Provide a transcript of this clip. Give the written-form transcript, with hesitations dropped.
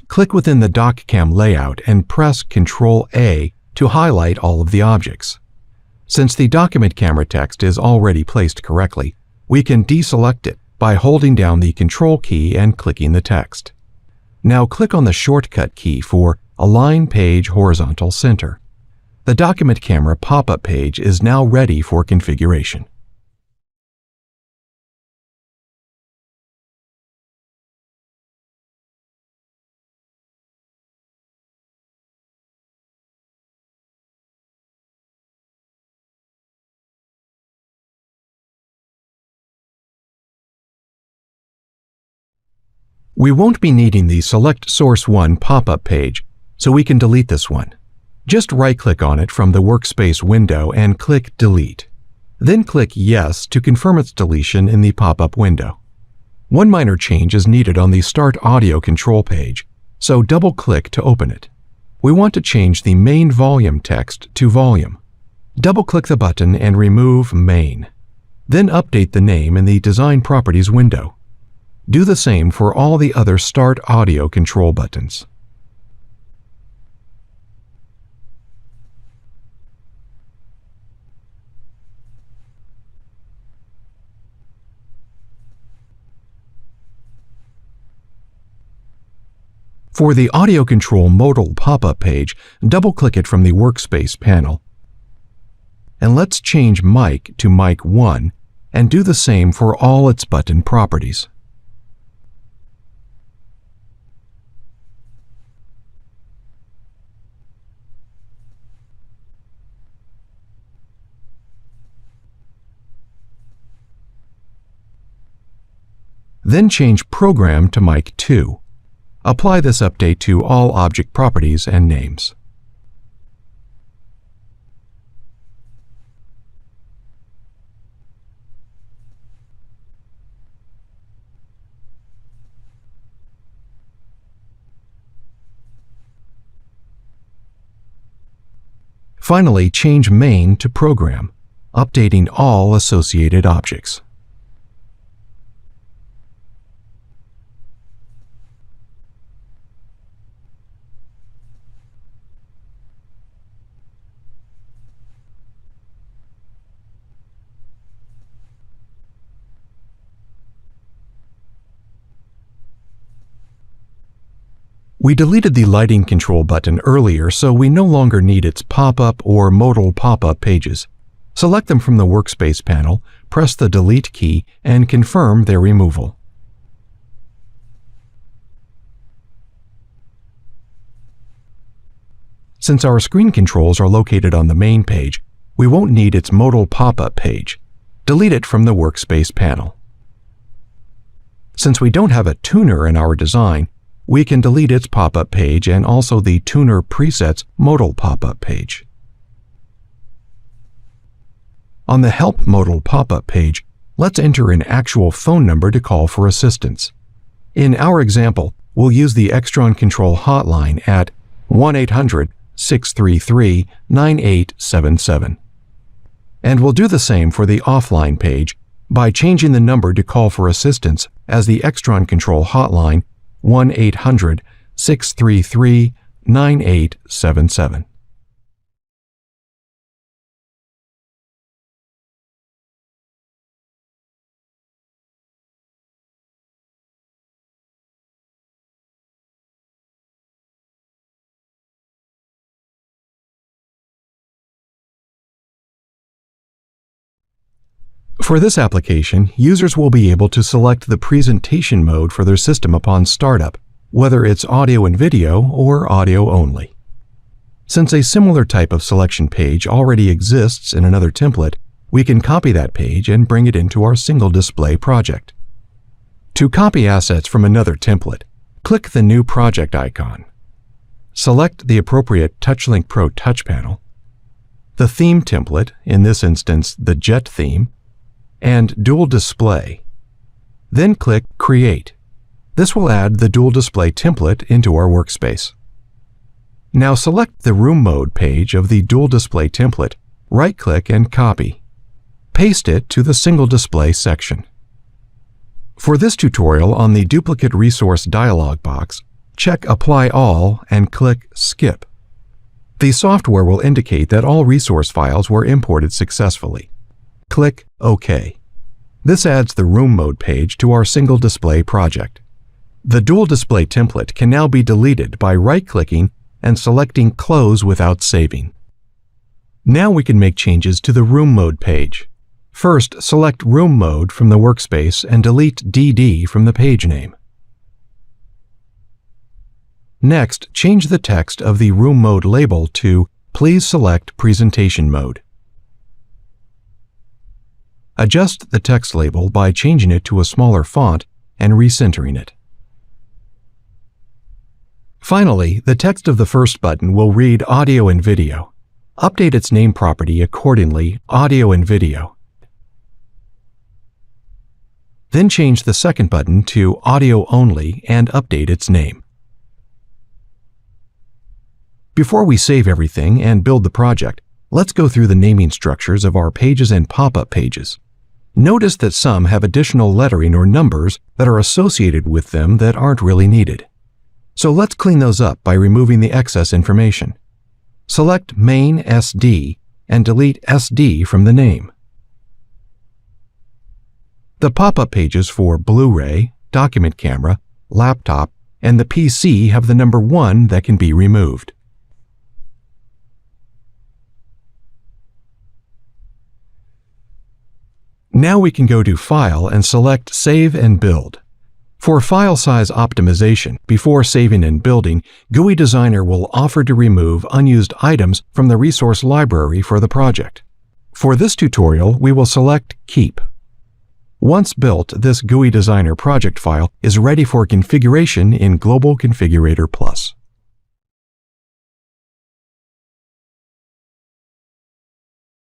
click within the DocCam layout and press Ctrl-A to highlight all of the objects. Since the document camera text is already placed correctly, we can deselect it by holding down the Control key and clicking the text. Now click on the shortcut key for Align Page Horizontal Center. The document camera pop-up page is now ready for configuration. We won't be needing the Select Source 1 pop-up page, so we can delete this one. Just right-click on it from the Workspace window and click Delete. Then click Yes to confirm its deletion in the pop-up window. One minor change is needed on the Start Audio Control page, so double-click to open it. We want to change the Main Volume text to Volume. Double-click the button and remove Main. Then update the name in the Design Properties window. Do the same for all the other Start Audio Control buttons. For the Audio Control Modal pop-up page, double-click it from the Workspace panel. And let's change Mic to Mic 1 and do the same for all its button properties. Then change Program to Mic 2. Apply this update to all object properties and names. Finally, change Main to Program, updating all associated objects. We deleted the lighting control button earlier, so we no longer need its pop-up or modal pop-up pages. Select them from the Workspace panel, press the Delete key, and confirm their removal. Since our screen controls are located on the main page, we won't need its modal pop-up page. Delete it from the Workspace panel. Since we don't have a tuner in our design, we can delete its pop-up page and also the Tuner Presets modal pop-up page. On the Help modal pop-up page, let's enter an actual phone number to call for assistance. In our example, we'll use the Extron Control hotline at 1-800-633-9877. And we'll do the same for the offline page by changing the number to call for assistance as the Extron Control hotline 1-800-633-9877. For this application, users will be able to select the presentation mode for their system upon startup, whether it's audio and video or audio only. Since a similar type of selection page already exists in another template, we can copy that page and bring it into our single display project. To copy assets from another template, click the New Project icon. Select the appropriate TouchLink Pro Touch panel, the theme template, in this instance the Jet theme, and Dual Display. Then click Create. This will add the Dual Display template into our workspace. Now select the Room Mode page of the Dual Display template, right-click and copy. Paste it to the Single Display section. For this tutorial on the Duplicate Resource dialog box, check Apply All and click Skip. The software will indicate that all resource files were imported successfully. Click OK. This adds the Room Mode page to our single display project. The dual display template can now be deleted by right-clicking and selecting Close without saving. Now we can make changes to the Room Mode page. First, select Room Mode from the workspace and delete DD from the page name. Next, change the text of the Room Mode label to Please select Presentation Mode. Adjust the text label by changing it to a smaller font and recentering it. Finally, the text of the first button will read Audio and Video. Update its name property accordingly, Audio and Video. Then change the second button to Audio Only and update its name. Before we save everything and build the project, let's go through the naming structures of our pages and pop-up pages. Notice that some have additional lettering or numbers that are associated with them that aren't really needed. So let's clean those up by removing the excess information. Select Main SD and delete SD from the name. The pop-up pages for Blu-ray, document camera, laptop, and the PC have the number 1 that can be removed. Now we can go to File and select Save and Build. For file size optimization, before saving and building, GUI Designer will offer to remove unused items from the resource library for the project. For this tutorial, we will select Keep. Once built, this GUI Designer project file is ready for configuration in Global Configurator Plus.